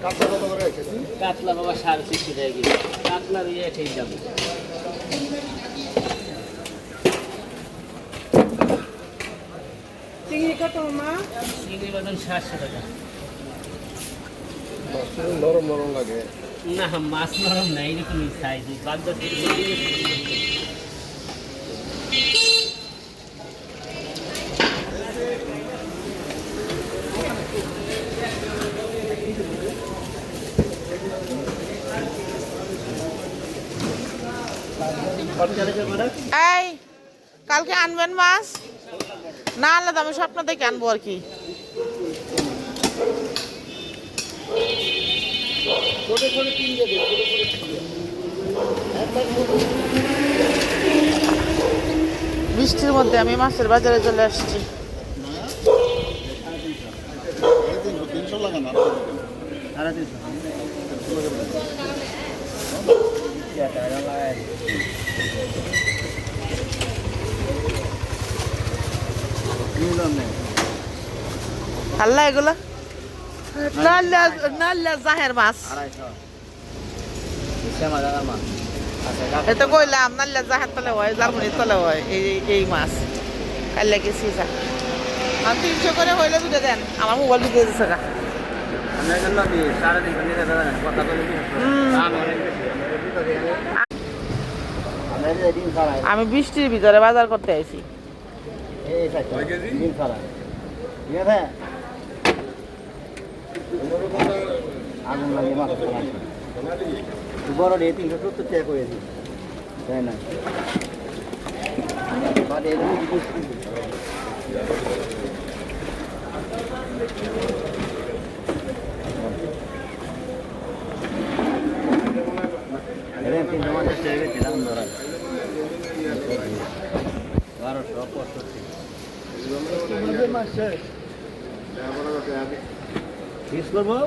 কাতলা বাবা 350 টাকা কেজি, কাতলার ইয়ে ঠিক যাবে। চিংড়ি কত মা? চিংড়ি বাদাম 700 টাকা। নরম নরম লাগে না মাছ নরম না, এইরকমই সাইজ। বাগদা এই কালকে আনবেন মাছ? না আনলে তো আমি স্বপ্ন দেখে আনবো আর কি। বৃষ্টির মধ্যে আমি মাছের বাজারে চলে আসছি। আল্লাহ এগুলা নাল্লা জাহের মাছ, এটা কইলাম নাল্লা জাহের তলে হয়, জার্মানির তলে হয় এই মাছ। কাল্লা গেছি যা 300 করে হইলে দুটো দেন, আমার মোবাইল ঢুকে দিচ্ছে গা। আমি বৃষ্টির ভিতরে বাজার করতে আইছি। আগুন লাগে মাছ বড় দিয়ে 370 টাকা করেছি, তাই না? করবো